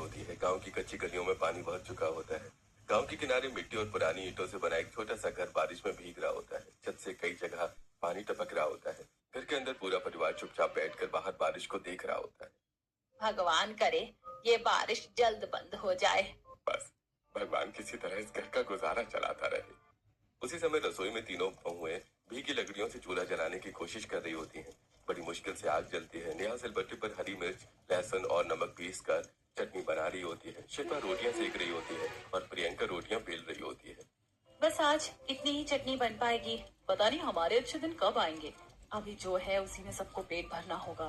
होती है। गांव की कच्ची गलियों में पानी भर चुका होता है। गांव के किनारे मिट्टी और पुरानी ईंटों से बना एक छोटा सा घर बारिश में भीग रहा होता है। छत से कई जगह पानी टपक रहा होता है। घर के अंदर पूरा परिवार चुपचाप बैठकर बाहर बारिश को देख रहा होता है। भगवान करे ये बारिश जल्द बंद हो जाए। बस भगवान किसी तरह इस घर का गुजारा चलाता रहे। उसी समय रसोई में तीनों बहुएं भीगी लकड़ियों से चूल्हा जलाने की कोशिश कर रही होती हैं। बड़ी मुश्किल से आग जलती है। नेहा सिलबट्टे पर हरी मिर्च, लहसुन और नमक पीस कर चटनी बना रही होती है। शिल्पा रोटियां सेक रही होती है और प्रियंका रोटियां बेल रही होती है। बस आज इतनी ही चटनी बन पाएगी, पता नहीं हमारे अच्छे दिन कब आएंगे। अभी जो है उसी में सबको पेट भरना होगा।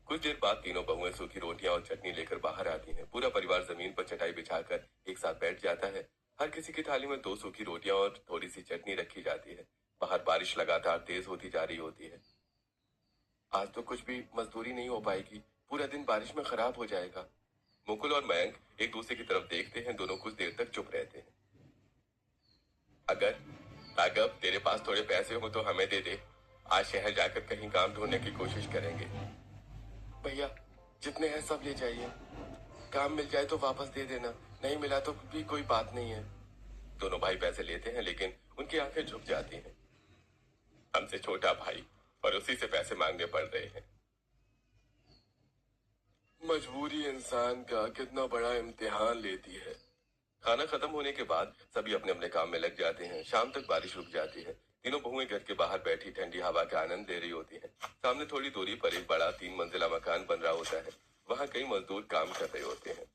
कुछ देर बाद तीनों बहुएं सूखी रोटियां और चटनी लेकर बाहर आती हैं। पूरा परिवार जमीन पर चटाई बिछाकर एक साथ बैठ जाता है। हर किसी की थाली में 2 सूखी रोटियां और थोड़ी सी चटनी रखी जाती है। बाहर बारिश लगातार तेज होती जा रही होती है। आज तो कुछ भी मजदूरी नहीं हो पाएगी। पूरा दिन बारिश में खराब हो जाएगा। मुकुल और मयंक एक दूसरे की तरफ देखते हैं। दोनों कुछ देर तक चुप रहते हैं। अगर राघव तेरे पास थोड़े पैसे हो तो हमें दे दे। आज शहर जाकर कहीं काम ढूंढने की कोशिश करेंगे। भैया जितने हैं सब ले जाइए। काम मिल जाए तो वापस दे देना, नहीं मिला तो भी कोई बात नहीं है। दोनों भाई पैसे लेते हैं लेकिन उनकी आंखें झुक जाती हैं। हमसे छोटा भाई और उसी से पैसे मांगने पड़ रहे हैं। मजबूरी इंसान का कितना बड़ा इम्तिहान लेती है। खाना खत्म होने के बाद सभी अपने अपने काम में लग जाते हैं। शाम तक बारिश रुक जाती है। तीनों बहुएं घर के बाहर बैठी ठंडी हवा का आनंद ले रही होती हैं। सामने थोड़ी दूरी पर एक बड़ा 3 मंजिला मकान बन रहा होता है। वहाँ कई मजदूर काम कर रहे होते हैं।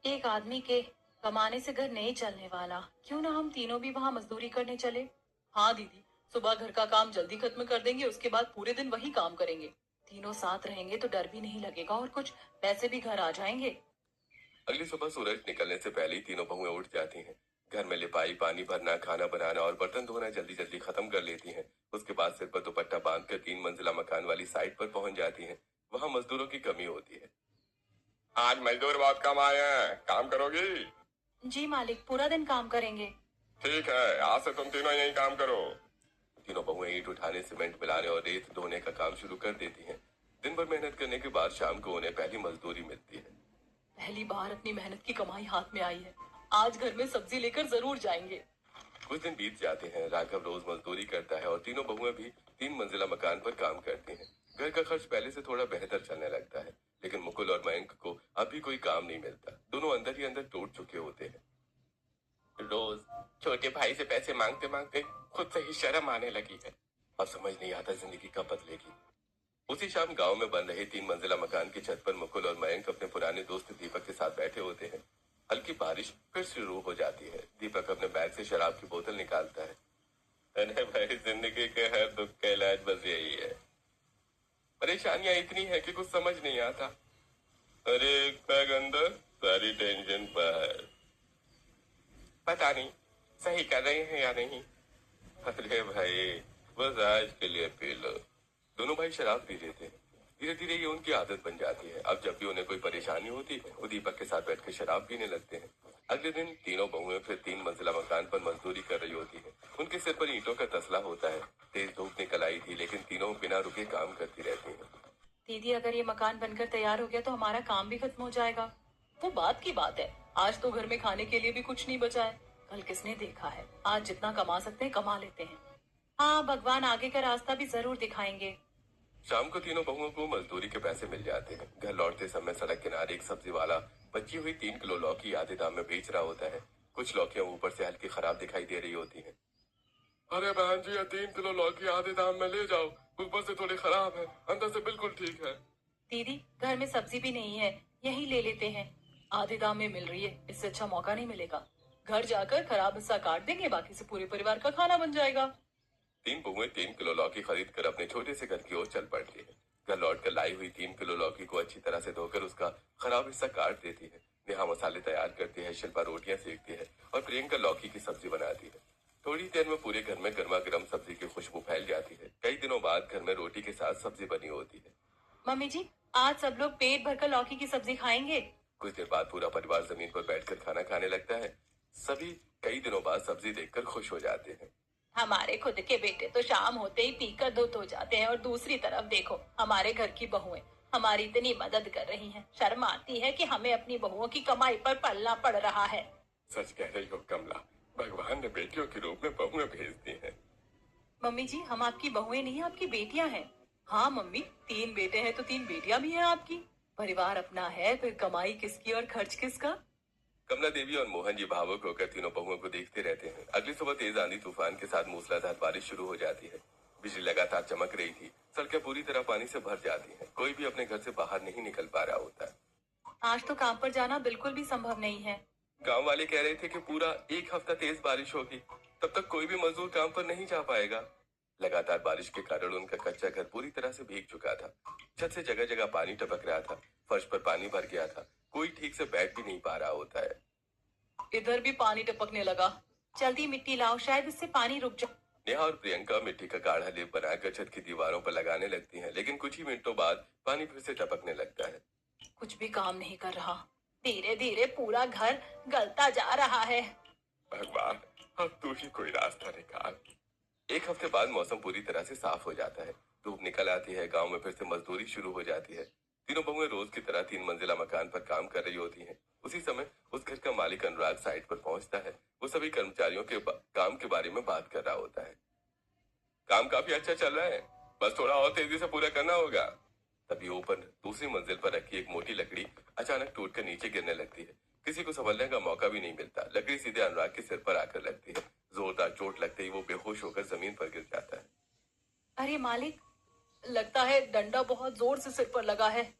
एक आदमी के कमाने से घर नहीं चलने वाला, क्यों ना हम तीनों भी वहाँ मजदूरी करने चले। हाँ दीदी, सुबह घर का काम जल्दी खत्म कर देंगे, उसके बाद पूरे दिन वही काम करेंगे। तीनों साथ रहेंगे तो डर भी नहीं लगेगा और कुछ पैसे भी घर आ जाएंगे। अगली सुबह सूरज निकलने से पहले ही तीनों बहुएं उठ जाती हैं। घर में लिपाई, पानी भरना, खाना बनाना और बर्तन धोना जल्दी जल्दी खत्म कर लेती हैं। उसके बाद सिर पर दुपट्टा बांधकर 3 मंजिला मकान वाली साइट पर पहुंच जाती हैं। वहां मजदूरों की कमी होती है। आज मजदूर बहुत कम आए हैं, काम करोगी? जी मालिक, पूरा दिन काम करेंगे। ठीक है, आज से तुम तीनों यही काम करो। तीनों बहुएं ईंट उठाने, सीमेंट मिलाने और रेत ढोने का काम शुरू कर देती हैं। दिन भर मेहनत करने के बाद शाम को उन्हें पहली मजदूरी मिलती है। पहली बार अपनी मेहनत की कमाई हाथ में आई है। आज घर में सब्जी लेकर जरूर जाएंगे। कुछ दिन बीत जाते हैं। राघव रोज मजदूरी करता है और तीनों बहुएं भी 3 मंजिला मकान पर काम करती हैं। घर का खर्च पहले से थोड़ा बेहतर चलने लगता है, लेकिन मुकुल और मयंक को अभी कोई काम नहीं मिलता। दोनों अंदर ही अंदर टूट चुके होते हैं। रोज छोटे भाई से पैसे मांगते मांगते खुद से ही शर्म आने लगी है। अब समझ नहीं आता जिंदगी कब बदलेगी। उसी शाम गांव में बन रहे 3 मंजिला मकान की छत पर मुकुल और मयंक अपने पुराने दोस्त दीपक के साथ बैठे होते हैं। हल्की बारिश फिर शुरू हो जाती है। दीपक अपने बैग से शराब की बोतल निकालता है। अरे भाई, जिंदगी के हर दुख का इलाज बस यही है। परेशानियां इतनी है कि कुछ समझ नहीं आता। अरे एक बैग अंदर, सारी टेंशन बाहर। पता नहीं सही कर रहे हैं या नहीं। अरे भाई, बस आज के लिए पी लो। दोनों भाई शराब पी लेते हैं। धीरे धीरे ये उनकी आदत बन जाती है। अब जब भी उन्हें कोई परेशानी होती है वो दीपक के साथ बैठकर शराब पीने लगते हैं। अगले दिन तीनों बहुएं फिर 3 मंजिला मकान पर मजदूरी कर रही होती है। उनके सिर पर ईंटों का तसला होता है। तेज धूप निकल आई थी लेकिन तीनों बिना रुके काम करती रहती हैं। दीदी, अगर ये मकान बनकर तैयार हो गया तो हमारा काम भी खत्म हो जाएगा। वो बात की बात है, आज तो घर में खाने के लिए भी कुछ नहीं बचा है। कल किसने देखा है, आज जितना कमा सकते हैं कमा लेते हैं। हाँ, भगवान आगे का रास्ता भी जरूर दिखाएंगे। शाम को तीनों बहुओं को मजदूरी के पैसे मिल जाते हैं। घर लौटते समय सड़क किनारे एक सब्जी वाला बची हुई 3 किलो लौकी आधे दाम में बेच रहा होता है। कुछ लौकियां ऊपर से हल्की खराब दिखाई दे रही होती हैं। अरे बहन जी, 3 किलो लौकी आधे दाम में ले जाओ। ऊपर से थोड़ी खराब है, अंदर से बिल्कुल ठीक है। दीदी, घर में सब्जी भी नहीं है, यही ले लेते हैं। आधे दाम में मिल रही है, इससे अच्छा मौका नहीं मिलेगा। घर जाकर खराब हिस्सा काट देंगे, बाकी से पूरे परिवार का खाना बन जाएगा। 3 बहुएं 3 किलो लौकी खरीद कर अपने छोटे से घर की ओर चल पड़ती है। घर लौट कर लाई हुई 3 किलो लौकी को अच्छी तरह से धोकर उसका खराब हिस्सा काट देती है। नेहा मसाले तैयार करती है, शिल्पा रोटियां सेकती है और प्रियंका लौकी की सब्जी बनाती है। थोड़ी देर में पूरे घर में गर्मा गर्म सब्जी की खुशबू फैल जाती है। कई दिनों बाद घर में रोटी के साथ सब्जी बनी होती है। मम्मी जी, आज सब लोग पेट भरकर लौकी की सब्जी खाएंगे। कुछ देर बाद पूरा परिवार जमीन पर बैठकर खाना खाने लगता है। सभी कई दिनों बाद सब्जी देखकर खुश हो जाते हैं। हमारे खुद के बेटे तो शाम होते ही पीकर धुत हो जाते हैं और दूसरी तरफ देखो, हमारे घर की बहुएं हमारी इतनी मदद कर रही हैं। शर्म आती है कि हमें अपनी बहुओं की कमाई पर पलना पड़ रहा है। सच कह रही हो कमला, भगवान ने बेटियों के रूप में बहुएं भेज दी हैं। मम्मी जी, हम आपकी बहुएं नहीं, आपकी बेटियां हैं। हाँ मम्मी, 3 बेटे हैं तो 3 बेटियां भी हैं आपकी। परिवार अपना है, फिर कमाई किसकी और खर्च किसका। कमला देवी और मोहन जी भावुक होकर तीनों बहुओं को देखते रहते हैं। अगली सुबह तेज आंधी तूफान के साथ मूसलाधार बारिश शुरू हो जाती है। बिजली लगातार चमक रही थी। सड़कें पूरी तरह पानी से भर जाती हैं। कोई भी अपने घर से बाहर नहीं निकल पा रहा होता है। आज तो काम पर जाना बिल्कुल भी संभव नहीं है। गांव वाले कह रहे थे कि पूरा 1 हफ्ता तेज बारिश होगी, तब तक कोई भी मजदूर काम पर नहीं जा पाएगा। लगातार बारिश के कारण उनका कच्चा घर पूरी तरह से भीग चुका था। छत से जगह जगह पानी टपक रहा था। फर्श पर पानी भर गया था। कोई ठीक से बैठ भी नहीं पा रहा होता है। इधर भी पानी टपकने लगा। जल्दी मिट्टी लाओ, शायद इससे पानी रुक जाए। नेहा और प्रियंका मिट्टी का गाढ़ा लेप बनाकर छत की दीवारों पर लगाने लगती हैं, लेकिन कुछ ही मिनटों बाद पानी फिर से टपकने लगता है। कुछ भी काम नहीं कर रहा। धीरे धीरे पूरा घर गलता जा रहा है। भगवान, अब तू ही कोई रास्ता निकाल। 1 हफ्ते बाद मौसम पूरी तरह से साफ हो जाता है। धूप निकल आती है। गांव में फिर से मजदूरी शुरू हो जाती है। तीनों बहुएं रोज की तरह 3 मंजिला मकान पर काम कर रही होती हैं। उसी समय उस घर का मालिक अनुराग साइट पर पहुंचता है। वो सभी कर्मचारियों के काम के बारे में बात कर रहा होता है। काम काफी अच्छा चल रहा है, बस थोड़ा और तेजी से पूरा करना होगा। तभी ऊपर दूसरी मंजिल पर रखी एक मोटी लकड़ी अचानक टूटकर नीचे गिरने लगती है। किसी को संभलने का मौका भी नहीं मिलता। लकड़ी सीधे अनुराग के सिर पर आकर लगती है। जोरदार चोट लगते ही वो बेहोश होकर जमीन पर गिर जाता है। अरे मालिक, लगता है डंडा बहुत जोर से सिर पर लगा है।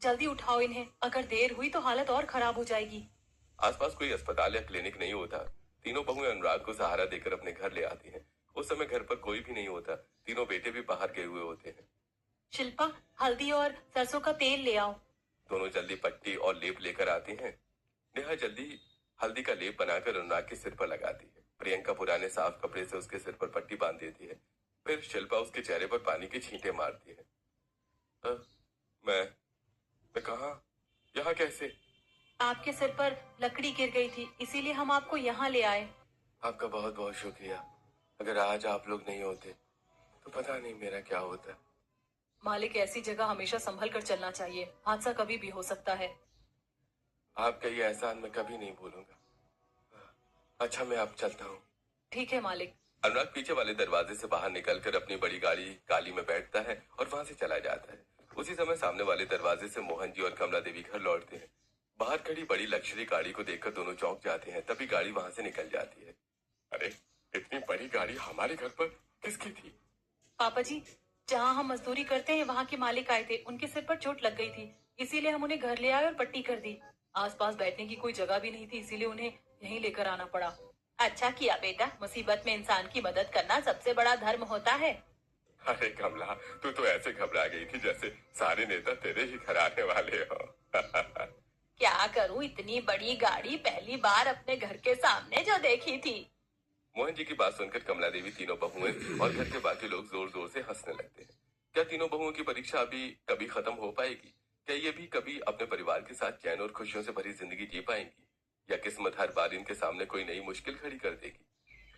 जल्दी उठाओ इन्हें, अगर देर हुई तो हालत और खराब हो जाएगी। आसपास कोई अस्पताल या क्लिनिक नहीं होता। तीनों बहुएं अनुराग को सहारा देकर अपने घर ले आती हैं। उस समय घर पर कोई भी नहीं होता। तीनों बेटे भी बाहर गए हुए होते हैं। शिल्पा, हल्दी और सरसों का तेल ले आओ। दोनों जल्दी पट्टी और लेप लेकर आती हैं। नेहा जल्दी हल्दी का लेप बनाकर अनुराग के सिर पर लगाती है। प्रियंका पुराने साफ कपड़े से उसके सिर पर पट्टी बांध देती है। फिर शिल्पा उसके चेहरे पर पानी के छींटे मारती है। "अ, मैं कहाँ? यहाँ कैसे?" आपके सिर पर लकड़ी गिर गई थी, इसीलिए हम आपको यहाँ ले आए। आपका बहुत बहुत शुक्रिया। अगर आज आप लोग नहीं होते तो पता नहीं मेरा क्या होता। मालिक, ऐसी जगह हमेशा संभल कर चलना चाहिए। हादसा कभी भी हो सकता है। आपका ये एहसान मैं कभी नहीं भूलूंगा। अच्छा, मैं अब चलता हूँ। ठीक है मालिक। अनुराग पीछे वाले दरवाजे से बाहर निकलकर अपनी बड़ी गाड़ी काली में बैठता है और वहां से चला जाता है। उसी समय सामने वाले दरवाजे से मोहन जी और कमला देवी घर लौटते हैं। बाहर खड़ी बड़ी लग्जरी गाड़ी को देखकर दोनों चौंक जाते हैं। तभी गाड़ी वहां से निकल जाती है। अरे, इतनी बड़ी गाड़ी हमारे घर पर किसकी थी? पापा जी, जहाँ हम मजदूरी करते हैं वहाँ के मालिक आए थे। उनके सिर पर चोट लग गई थी, इसीलिए हम उन्हें घर ले आए और पट्टी कर दी। आसपास बैठने की कोई जगह भी नहीं थी, इसीलिए उन्हें यहीं लेकर आना पड़ा। अच्छा किया बेटा, मुसीबत में इंसान की मदद करना सबसे बड़ा धर्म होता है। अरे कमला, तू तो ऐसे घबरा गई थी जैसे सारे नेता तेरे ही घर आने वाले हो। क्या करूं, इतनी बड़ी गाड़ी पहली बार अपने घर के सामने जो देखी थी। मोहन जी की बात सुनकर कमला देवी, तीनों बहुएं और घर के बाकी लोग जोर जोर से हंसने लगते हैं। क्या तीनों बहुओं की परीक्षा अभी कभी खत्म हो पाएगी? क्या ये भी कभी अपने परिवार के साथ चैन और खुशियों से भरी जिंदगी जी पाएंगी, या किस्मत हर बार इनके सामने कोई नई मुश्किल खड़ी कर देगी?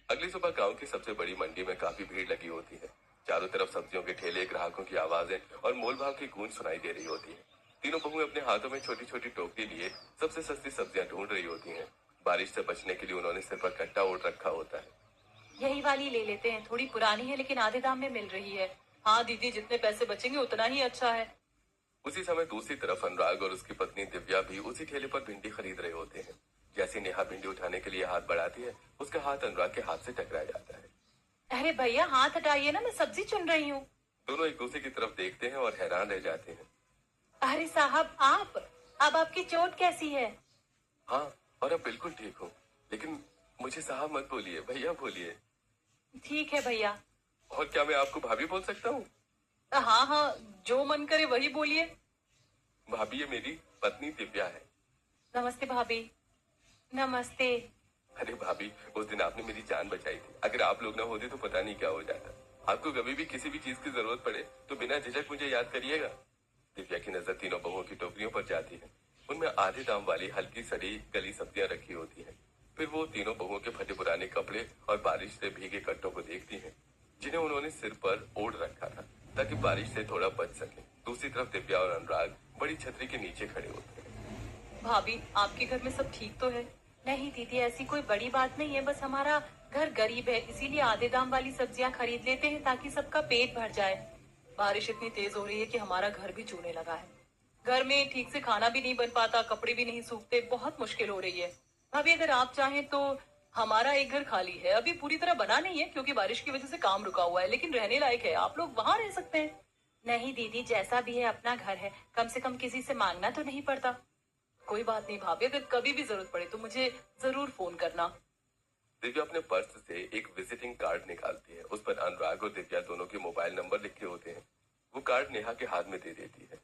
अगली सुबह गांव की सबसे बड़ी मंडी में काफी भीड़ लगी होती है। चारों तरफ सब्जियों के ठेले, ग्राहकों की आवाजें और मोलभाव की गूंज सुनाई दे रही होती है। तीनों बहुएं अपने हाथों में छोटी छोटी टोकरी लिए सबसे सस्ती सब्जियां ढूंढ रही होती हैं। बारिश से बचने के लिए उन्होंने सिर पर कट्टा ओढ़ रखा होता है। यही वाली ले लेते हैं, थोड़ी पुरानी है लेकिन आधे दाम में मिल रही है। हाँ दीदी, जितने पैसे बचेंगे उतना ही अच्छा है। उसी समय दूसरी तरफ अनुराग और उसकी पत्नी दिव्या भी उसी ठेले पर भिंडी खरीद रहे होते हैं। जैसे नेहा भिंडी उठाने के लिए हाथ बढ़ाती है, उसका हाथ अनुराग के हाथ से टकरा जाता है। अरे भैया, हाथ हटाइए ना, मैं सब्जी चुन रही हूँ। दोनों एक दूसरे की तरफ देखते हैं और हैरान रह जाते हैं। अरे साहब, आप अब आपकी चोट कैसी है? हाँ, और अब बिल्कुल ठीक हूँ, लेकिन मुझे साहब मत बोलिए, भैया बोलिए। ठीक है भैया। और क्या मैं आपको भाभी बोल सकता हूँ? हाँ हाँ, जो मन करे वही बोलिए। भाभी, ये मेरी पत्नी दिव्या है। नमस्ते भाभी। नमस्ते। अरे भाभी, उस दिन आपने मेरी जान बचाई थी। अगर आप लोग ना होते तो पता नहीं क्या हो जाता। आपको कभी भी किसी भी चीज की जरूरत पड़े तो बिना झिझक मुझे याद करिएगा। दिव्या की नजर तीनों बहुओं की टोकरियों पर जाती है। उनमें आधे दाम वाली हल्की सड़ी गली सब्जियां रखी होती हैं। फिर वो तीनों बहुओं के फटे पुराने कपड़े और बारिश से भीगे कट्टों को देखती हैं, जिन्हें उन्होंने सिर पर ओढ़ रखा था ताकि बारिश से थोड़ा बच सके। दूसरी तरफ दिव्या और अनुराग बड़ी छतरी के नीचे खड़े होते हैं। भाभी, आपके घर में सब ठीक तो है? नहीं दीदी, ऐसी कोई बड़ी बात नहीं है। बस हमारा घर गरीब है, इसीलिए आधे दाम वाली सब्जियां खरीद लेते हैं ताकि सबका पेट भर जाए। बारिश इतनी तेज हो रही है कि हमारा घर भी चूने लगा है। घर में ठीक से खाना भी नहीं बन पाता, कपड़े भी नहीं सूखते, बहुत मुश्किल हो रही है। भाभी, अगर आप चाहें तो हमारा एक घर खाली है, अभी पूरी तरह बना नहीं है क्योंकि बारिश की वजह से काम रुका हुआ है, लेकिन रहने लायक है। आप लोग वहाँ रह सकते हैं। नहीं दीदी, जैसा भी है अपना घर है, कम से कम किसी से मांगना तो नहीं पड़ता। कोई बात नहीं भाभी, अगर कभी भी जरूरत पड़े तो मुझे जरूर फोन करना। दिव्या अपने पर्स से एक विजिटिंग कार्ड निकालती है। उस पर अनुराग और दिव्या दोनों के मोबाइल नंबर लिखे होते हैं। वो कार्ड नेहा के हाथ में दे देती है।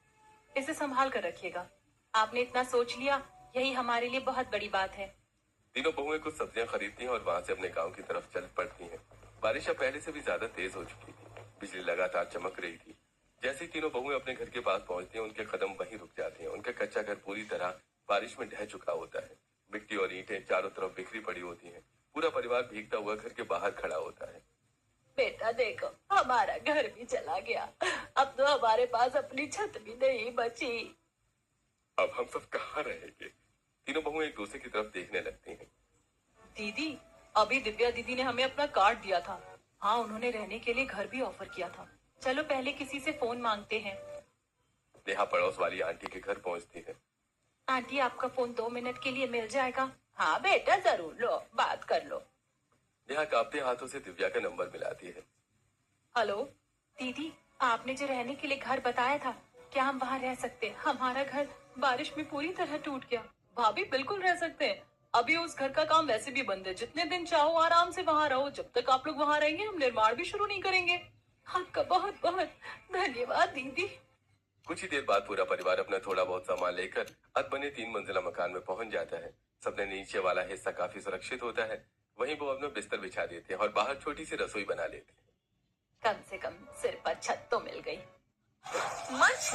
इसे संभाल कर रखिएगा। आपने इतना सोच लिया, यही हमारे लिए बहुत बड़ी बात है। तीनों बहुएं कुछ सब्जियां खरीदती हैं और वहां से अपने गांव की तरफ चल पड़ती हैं। बारिश अब पहले से भी ज्यादा तेज हो चुकी थी। बिजली लगातार चमक रही थी। जैसे ही तीनों बहुएं अपने घर के पास पहुंचती हैं, उनके कदम वहीं रुक जाते हैं। उनका कच्चा घर पूरी तरह बारिश में ढह चुका होता है। मिट्टी और ईंटें चारों तरफ बिखरी पड़ी होती हैं। पूरा परिवार भीगता हुआ घर के बाहर खड़ा होता है। बेटा देखो, हमारा घर भी चला गया। अब तो हमारे पास अपनी छत भी नहीं बची। अब हम सब कहाँ रहेंगे? तीनों बहुएं एक दूसरे की तरफ देखने लगती हैं। दीदी, अभी दिव्या दीदी ने हमें अपना कार्ड दिया था। हाँ, उन्होंने रहने के लिए घर भी ऑफर किया था। चलो पहले किसी से फोन मांगते हैं। नेहा पड़ोस वाली आंटी के घर पहुंचती है। आंटी, आपका फोन 2 मिनट के लिए मिल जाएगा? हाँ बेटा, जरूर लो, बात कर लो। नेहा कांपते हाथों से दिव्या का नंबर मिलाती है। हेलो दीदी, आपने जो रहने के लिए घर बताया था, क्या हम वहाँ रह सकते हैं? हमारा घर बारिश में पूरी तरह टूट गया। भाभी, बिल्कुल रह सकते हैं। अभी उस घर का काम वैसे भी बंद है। जितने दिन चाहो आराम से वहाँ रहो। जब तक आप लोग वहाँ रहेंगे हम निर्माण भी शुरू नहीं करेंगे। आपका बहुत बहुत धन्यवाद दीदी। कुछ ही देर बाद पूरा परिवार अपना थोड़ा बहुत सामान लेकर अध बने 3 मंजिला मकान में पहुंच जाता है। सबने नीचे वाला हिस्सा काफी सुरक्षित होता है। वहीं वो अपना बिस्तर बिछा देते हैं और बाहर छोटी सी रसोई बना लेते हैं। कम से कम सिर पर छत तो मिल गई। मच